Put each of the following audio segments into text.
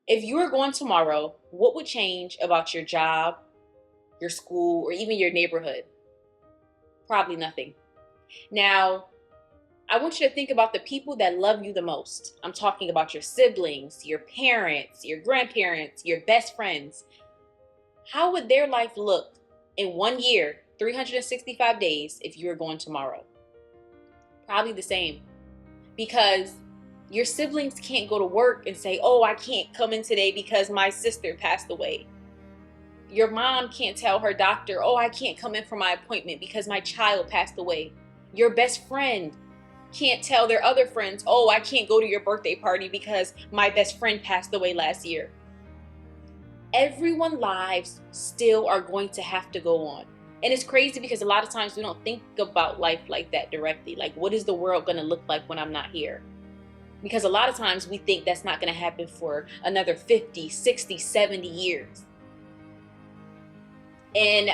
If you were going tomorrow, what would change about your job, your school, or even your neighborhood? Probably nothing. Now, I want you to think about the people that love you the most. I'm talking about your siblings, your parents, your grandparents, your best friends. How would their life look in 1 year, 365 days, if you were going tomorrow? Probably the same. Because your siblings can't go to work and say, oh, I can't come in today because my sister passed away. Your mom can't tell her doctor, oh, I can't come in for my appointment because my child passed away. Your best friend can't tell their other friends, oh, I can't go to your birthday party because my best friend passed away last year. Everyone's lives still are going to have to go on. And it's crazy because a lot of times we don't think about life like that directly. Like, what is the world going to look like when I'm not here? Because a lot of times we think that's not going to happen for another 50, 60, 70 years. And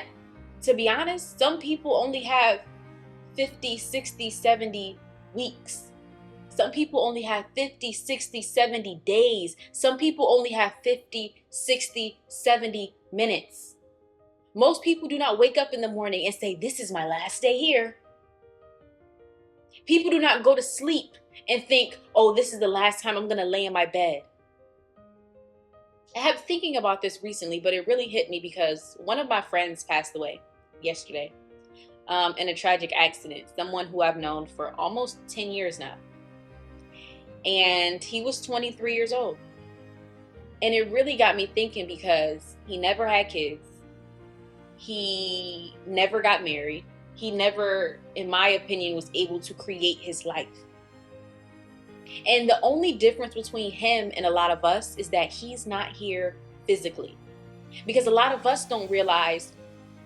to be honest, some people only have 50, 60, 70 weeks. Some people only have 50, 60, 70 days. Some people only have 50, 60, 70 minutes. Most people do not wake up in the morning and say, this is my last day here. People do not go to sleep and think, oh, this is the last time I'm going to lay in my bed. I have been thinking about this recently, but it really hit me because one of my friends passed away yesterday in a tragic accident. Someone who I've known for almost 10 years now. And he was 23 years old. And it really got me thinking because he never had kids. He never got married. He never, in my opinion, was able to create his life. And the only difference between him and a lot of us is that he's not here physically. Because a lot of us don't realize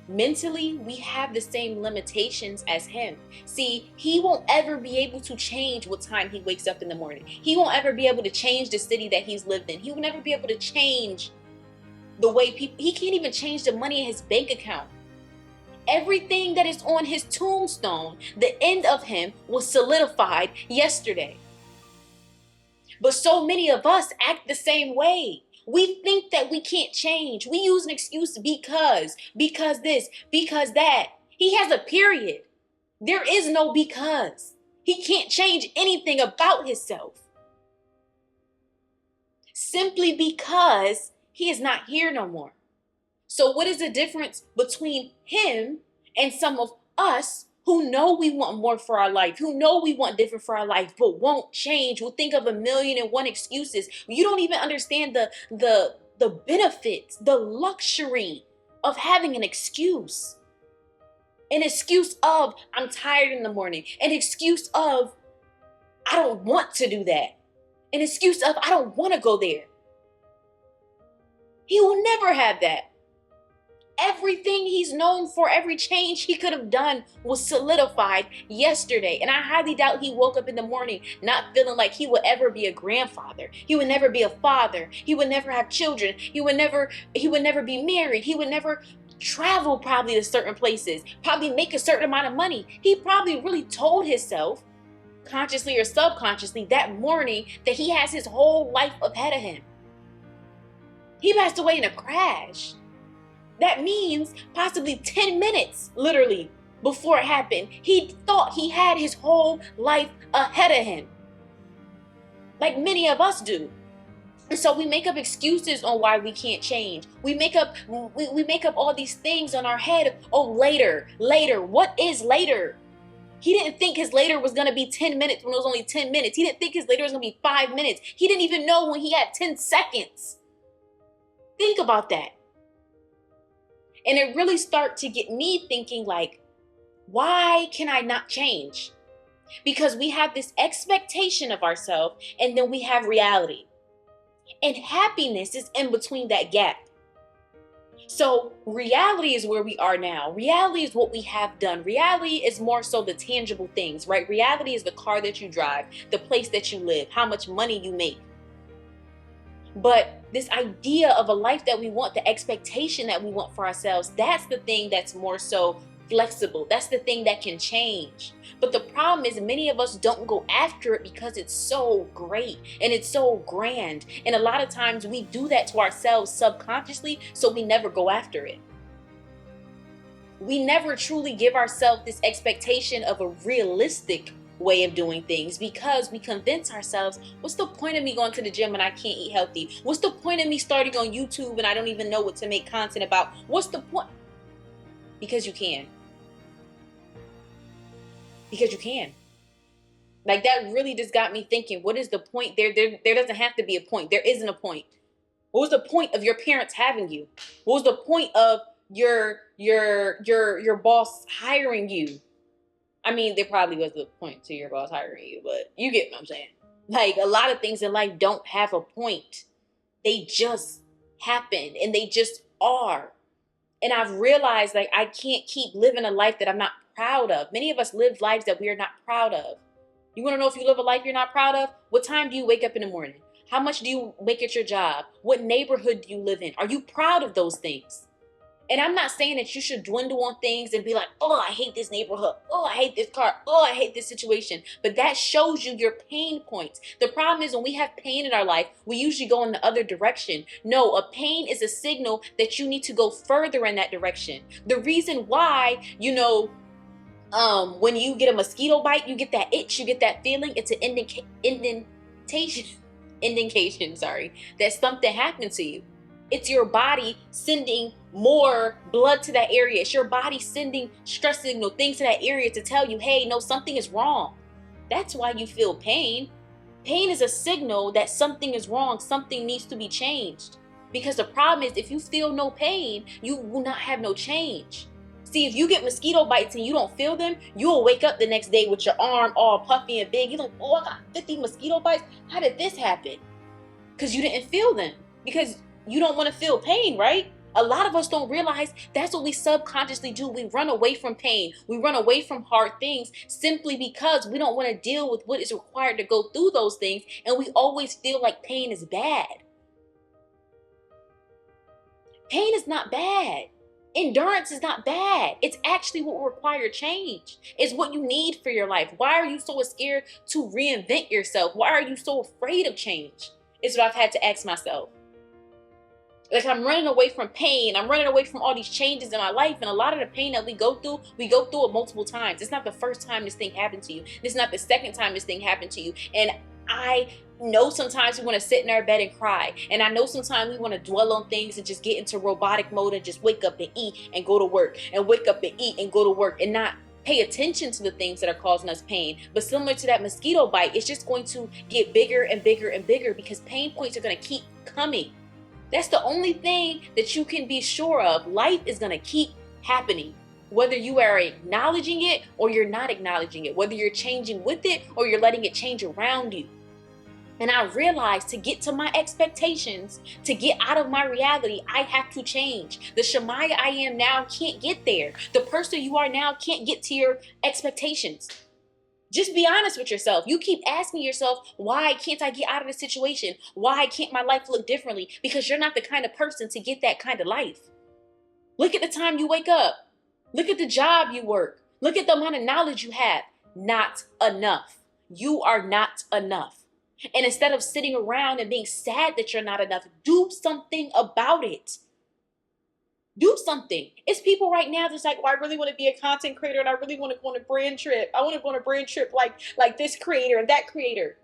mentally we have the same limitations as him. See, he won't ever be able to change what time he wakes up in the morning. He won't ever be able to change the city that he's lived in. He will never be able to change the way people, he can't even change the money in his bank account. Everything that is on his tombstone, the end of him was solidified yesterday. But so many of us act the same way. We think that we can't change. We use an excuse because this, because that. He has a period. There is no because. He can't change anything about himself. Simply because he is not here no more. So what is the difference between him and some of us who know we want more for our life, who know we want different for our life, but won't change, will think of 1,000,001 excuses? You don't even understand the benefits, the luxury of having an excuse. An excuse of, I'm tired in the morning. An excuse of, I don't want to do that. An excuse of, I don't want to go there. He will never have that. Everything he's known for, every change he could have done was solidified yesterday. And I highly doubt he woke up in the morning not feeling like he would ever be a grandfather. He would never be a father. He would never have children. He would never be married. He would never travel probably to certain places, probably make a certain amount of money. He probably really told himself, consciously or subconsciously, that morning that he has his whole life ahead of him. He passed away in a crash. That means possibly 10 minutes, literally, before it happened, he thought he had his whole life ahead of him. Like many of us do. And so we make up excuses on why we can't change. We make up all these things on our head. Oh, later. What is later? He didn't think his later was going to be 10 minutes when it was only 10 minutes. He didn't think his later was going to be 5 minutes. He didn't even know when he had 10 seconds. Think about that. And it really started to get me thinking, like, why can I not change? Because we have this expectation of ourselves and then we have reality. And happiness is in between that gap. So reality is where we are now. Reality is what we have done. Reality is more so the tangible things, right? Reality is the car that you drive, the place that you live, how much money you make. But this idea of a life that we want, the expectation that we want for ourselves, that's the thing that's more so flexible. That's the thing that can change. But the problem is many of us don't go after it because it's so great and it's so grand. And a lot of times we do that to ourselves subconsciously, so we never go after it. We never truly give ourselves this expectation of a realistic way of doing things because we convince ourselves, what's the point of me going to the gym when I can't eat healthy? What's the point of me starting on YouTube and I don't even know what to make content about? What's the point? Because you can. Because you can. Like, that really just got me thinking, what is the point? There doesn't have to be a point. There isn't a point. What was the point of your parents having you? What was the point of your boss hiring you? I mean, there probably was a point to your boss hiring you, but you get what I'm saying. Like, a lot of things in life don't have a point. They just happen and they just are. And I've realized, like, I can't keep living a life that I'm not proud of. Many of us live lives that we are not proud of. You want to know if you live a life you're not proud of? What time do you wake up in the morning? How much do you make at your job? What neighborhood do you live in? Are you proud of those things? And I'm not saying that you should dwindle on things and be like, oh, I hate this neighborhood. Oh, I hate this car. Oh, I hate this situation. But that shows you your pain points. The problem is when we have pain in our life, we usually go in the other direction. No, a pain is a signal that you need to go further in that direction. The reason why, when you get a mosquito bite, you get that itch, you get that feeling. It's an indication, that something happened to you. It's your body sending more blood to that area. It's your body sending stress signal, things to that area to tell you, hey, no, something is wrong. That's why you feel pain. Pain is a signal that something is wrong, something needs to be changed. Because the problem is, if you feel no pain, you will not have no change. See, if you get mosquito bites and you don't feel them, you'll wake up the next day with your arm all puffy and big. You're like, oh, I got 50 mosquito bites. How did this happen? Because you didn't feel them. Because you don't want to feel pain, right? A lot of us don't realize that's what we subconsciously do. We run away from pain. We run away from hard things simply because we don't want to deal with what is required to go through those things. And we always feel like pain is bad. Pain is not bad. Endurance is not bad. It's actually what will require change. It's what you need for your life. Why are you so scared to reinvent yourself? Why are you so afraid of change? It's what I've had to ask myself. Like, I'm running away from pain. I'm running away from all these changes in my life. And a lot of the pain that we go through it multiple times. It's not the first time this thing happened to you. This is not the second time this thing happened to you. And I know sometimes we want to sit in our bed and cry. And I know sometimes we want to dwell on things and just get into robotic mode and just wake up and eat and go to work. And wake up and eat and go to work and not pay attention to the things that are causing us pain. But similar to that mosquito bite, it's just going to get bigger and bigger and bigger because pain points are going to keep coming. That's the only thing that you can be sure of. Life is going to keep happening, whether you are acknowledging it or you're not acknowledging it, whether you're changing with it or you're letting it change around you. And I realized to get to my expectations, to get out of my reality, I have to change. The Chamiah I am now can't get there. The person you are now can't get to your expectations. Just be honest with yourself. You keep asking yourself, why can't I get out of this situation? Why can't my life look differently? Because you're not the kind of person to get that kind of life. Look at the time you wake up. Look at the job you work. Look at the amount of knowledge you have. Not enough. You are not enough. And instead of sitting around and being sad that you're not enough, do something about it. Do something. It's people right now that's like, oh, I really want to be a content creator and I really want to go on a brand trip. I want to go on a brand trip like this creator and that creator.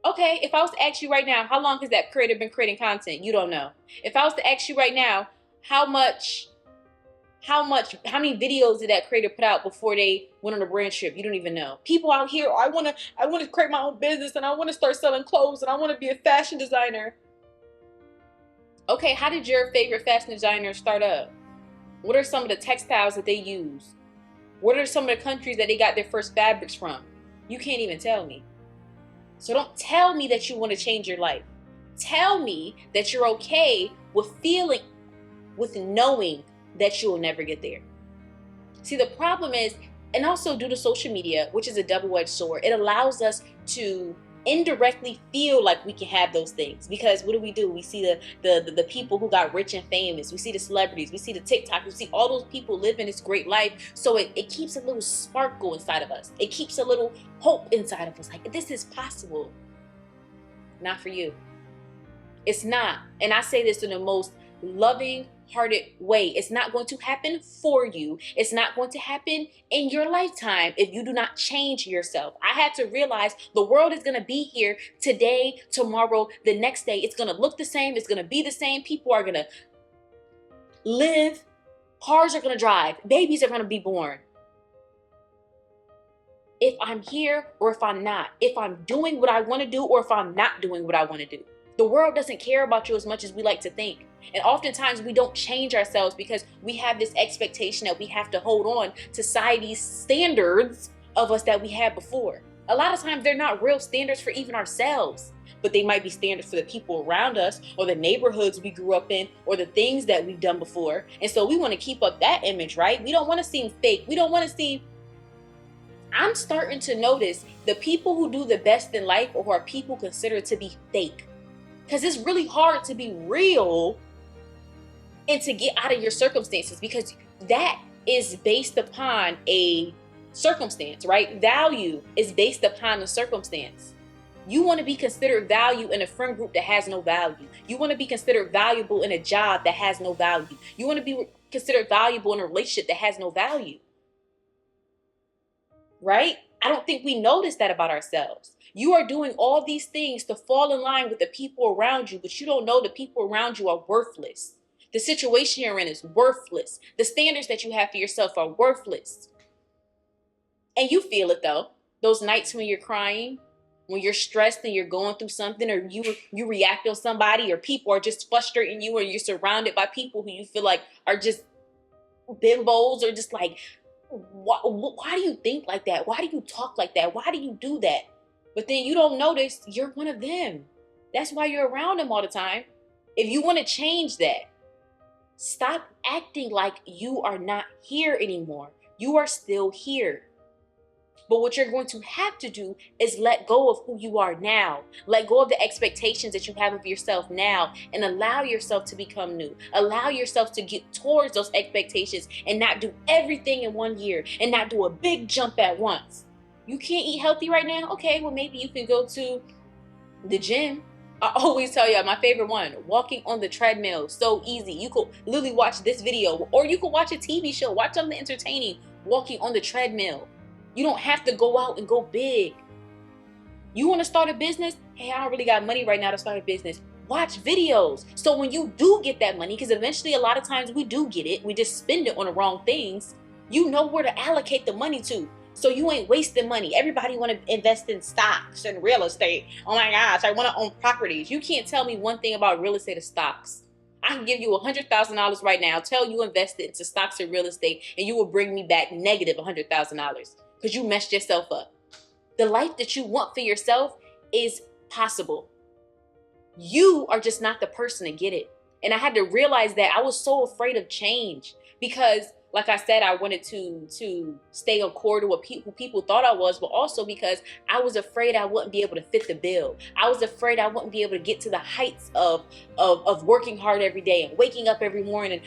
Okay, if I was to ask you right now, how long has that creator been creating content? You don't know. If I was to ask you right now, how many videos did that creator put out before they went on a brand trip? You don't even know. People out here, I want to create my own business and I want to start selling clothes and I want to be a fashion designer. Okay, how did your favorite fashion designer start up? What are some of the textiles that they use? What are some of the countries that they got their first fabrics from? You can't even tell me. So don't tell me that you want to change your life. Tell me that you're okay with knowing that you will never get there. See, the problem is, and also due to social media, which is a double-edged sword, it allows us to indirectly feel like we can have those things, because what do? We see the people who got rich and famous. We see the celebrities. We see the TikTokers. We see all those people living this great life. So it keeps a little sparkle inside of us. It keeps a little hope inside of us. Like, this is possible. Not for you. It's not. And I say this in the most loving hearted way. It's not going to happen for you. It's not going to happen in your lifetime if you do not change yourself. I had to realize the world is going to be here today, tomorrow, the next day. It's going to look the same. It's going to be the same. People are going to live. Cars are going to drive. Babies are going to be born. If I'm here or if I'm not, if I'm doing what I want to do or if I'm not doing what I want to do. The world doesn't care about you as much as we like to think. And oftentimes we don't change ourselves because we have this expectation that we have to hold on to society's standards of us that we had before. A lot of times they're not real standards for even ourselves, but they might be standards for the people around us or the neighborhoods we grew up in or the things that we've done before. And so we want to keep up that image, right? We don't want to seem fake. We don't want to seem... I'm starting to notice the people who do the best in life or who are people considered to be fake. Because it's really hard to be real and to get out of your circumstances, because that is based upon a circumstance, right? Value is based upon a circumstance. You want to be considered value in a friend group that has no value. You want to be considered valuable in a job that has no value. You want to be considered valuable in a relationship that has no value. Right? I don't think we notice that about ourselves. You are doing all these things to fall in line with the people around you, but you don't know the people around you are worthless. The situation you're in is worthless. The standards that you have for yourself are worthless. And you feel it though. Those nights when you're crying, when you're stressed and you're going through something, or you react on somebody, or people are just frustrating you, or you're surrounded by people who you feel like are just bimbos, or just like, why do you think like that? Why do you talk like that? Why do you do that? But then you don't notice you're one of them. That's why you're around them all the time. If you want to change that, stop acting like you are not here anymore. You are still here. But what you're going to have to do is let go of who you are now. Let go of the expectations that you have of yourself now and allow yourself to become new. Allow yourself to get towards those expectations and not do everything in 1 year and not do a big jump at once. You can't eat healthy right now? Okay, well, maybe you can go to the gym. I always tell you, my favorite one, walking on the treadmill. So easy. You could literally watch this video, or you could watch a TV show, watch something entertaining, walking on the treadmill. You don't have to go out and go big. You want to start a business? Hey, I don't really got money right now to start a business. Watch videos. So when you do get that money, because eventually a lot of times we do get it, we just spend it on the wrong things, you know where to allocate the money to. So you ain't wasting money. Everybody want to invest in stocks and real estate. Oh my gosh, I want to own properties. You can't tell me one thing about real estate or stocks. I can give you $100,000 right now, tell you invest it into stocks and real estate, and you will bring me back negative $100,000 because you messed yourself up. The life that you want for yourself is possible. You are just not the person to get it. And I had to realize that. I was so afraid of change because, like I said, I wanted to stay on core to what people thought I was, but also because I was afraid I wouldn't be able to fit the bill. I was afraid I wouldn't be able to get to the heights of working hard every day and waking up every morning.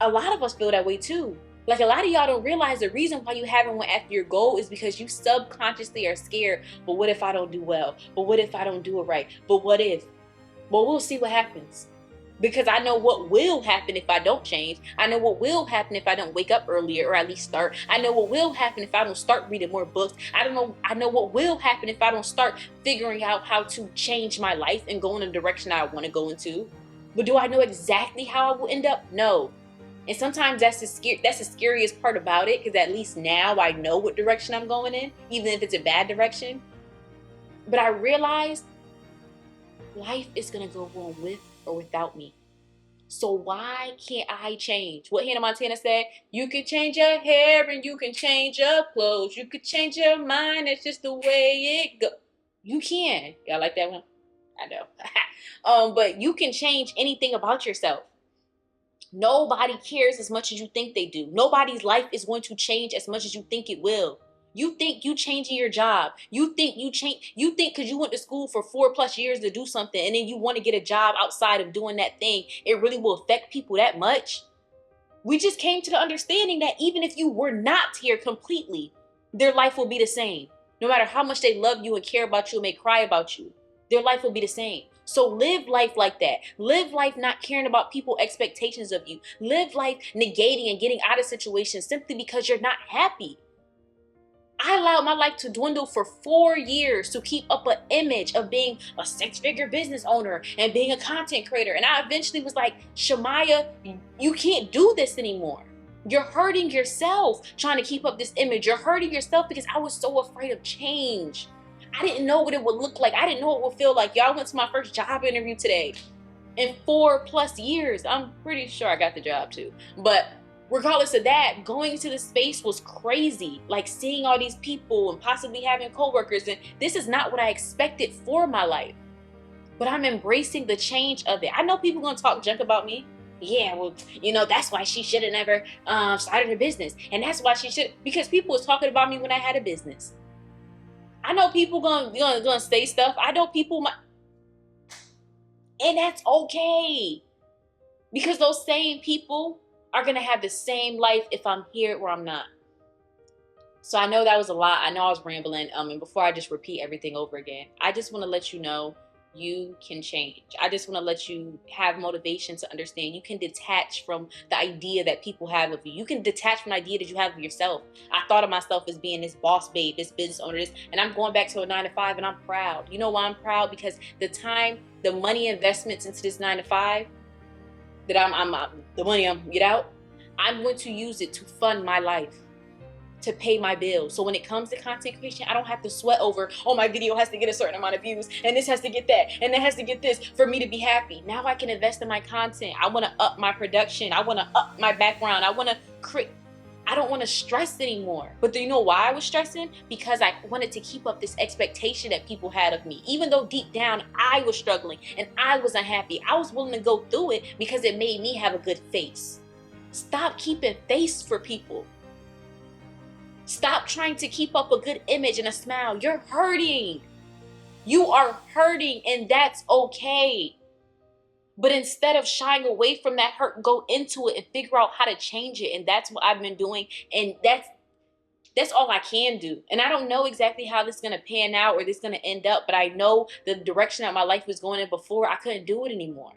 A lot of us feel that way too. Like, a lot of y'all don't realize the reason why you haven't went after your goal is because you subconsciously are scared. But what if I don't do well? But what if I don't do it right? But what if? Well, we'll see what happens. Because I know what will happen if I don't change. I know what will happen if I don't wake up earlier, or at least start. I know what will happen if I don't start reading more books. I know what will happen if I don't start figuring out how to change my life and go in the direction I want to go into. But do I know exactly how I will end up? No. And sometimes that's the scariest part about it, because at least now I know what direction I'm going in, even if it's a bad direction. But I realized life is going to go on with or without me. So why can't I change? What Hannah Montana said, you can change your hair and you can change your clothes. You could change your mind. It's just the way it goes. You can. Y'all like that one? I know. But you can change anything about yourself. Nobody cares as much as you think they do. Nobody's life is going to change as much as you think it will. You think you changing your job. You think because you went to school for 4+ years to do something and then you want to get a job outside of doing that thing, it really will affect people that much? We just came to the understanding that even if you were not here completely, their life will be the same. No matter how much they love you and care about you and may cry about you, their life will be the same. So live life like that. Live life not caring about people's expectations of you. Live life negating and getting out of situations simply because you're not happy. I allowed my life to dwindle for 4 years to keep up an image of being a 6-figure business owner and being a content creator. And I eventually was like, Shamia, you can't do this anymore. You're hurting yourself trying to keep up this image. You're hurting yourself because I was so afraid of change. I didn't know what it would look like. I didn't know what it would feel like. Y'all went to my first job interview today. In 4+ years, I'm pretty sure I got the job too. But regardless of that, going to the space was crazy. Like seeing all these people and possibly having coworkers, and this is not what I expected for my life. But I'm embracing the change of it. I know people gonna talk junk about me. Yeah, well, that's why she should have never started a business, and that's why she should, because people was talking about me when I had a business. I know people gonna say stuff. I know people and that's okay, because those same people are gonna have the same life if I'm here or I'm not. So I know that was a lot. I know I was rambling. And before I just repeat everything over again, I just want to let you know you can change. I just want to let you have motivation to understand you can detach from the idea that people have of you. You can detach from the idea that you have of yourself. I thought of myself as being this boss babe, this business owner, and I'm going back to a 9-to-5, and I'm proud. You know why I'm proud? Because the money investments into this 9-to-5, that the money I'm get out, I'm going to use it to fund my life, to pay my bills. So when it comes to content creation, I don't have to sweat over, oh, my video has to get a certain amount of views, and this has to get that, and that has to get this for me to be happy. Now I can invest in my content. I want to up my production. I want to up my background. I want to create. I don't want to stress anymore. But do you know why I was stressing? Because I wanted to keep up this expectation that people had of me. Even though deep down I was struggling and I was unhappy, I was willing to go through it because it made me have a good face. Stop keeping face for people. Stop trying to keep up a good image and a smile. You're hurting. You are hurting, and that's okay. But instead of shying away from that hurt, go into it and figure out how to change it. And that's what I've been doing. And that's all I can do. And I don't know exactly how this is going to pan out or this is going to end up, but I know the direction that my life was going in before, I couldn't do it anymore.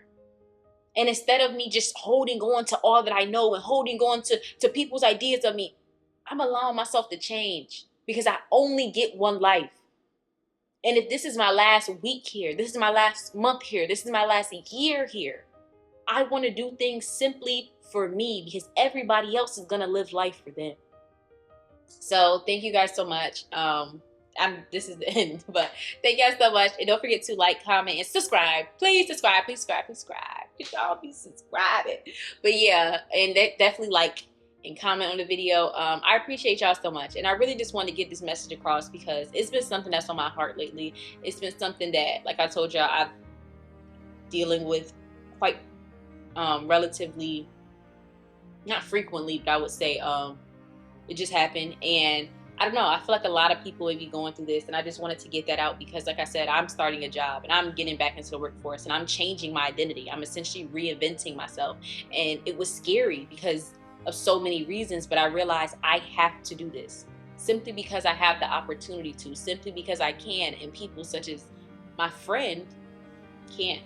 And instead of me just holding on to all that I know and holding on to people's ideas of me, I'm allowing myself to change, because I only get one life. And if this is my last week here, this is my last month here, this is my last year here, I want to do things simply for me, because everybody else is going to live life for them. So thank you guys so much. This is the end, but thank you guys so much. And don't forget to like, comment, and subscribe. Please subscribe, please subscribe, please subscribe. Could y'all be subscribing? But yeah, and definitely like and comment on the video. I appreciate y'all so much. And I really just want to get this message across, because it's been something that's on my heart lately. It's been something that, like I told y'all, I've dealing with quite relatively, not frequently, but I would say it just happened. And I don't know, I feel like a lot of people may be going through this, and I just wanted to get that out, because like I said, I'm starting a job and I'm getting back into the workforce and I'm changing my identity. I'm essentially reinventing myself, and it was scary because of so many reasons, but I realized I have to do this simply because I have the opportunity to, simply because I can, and people such as my friend can't.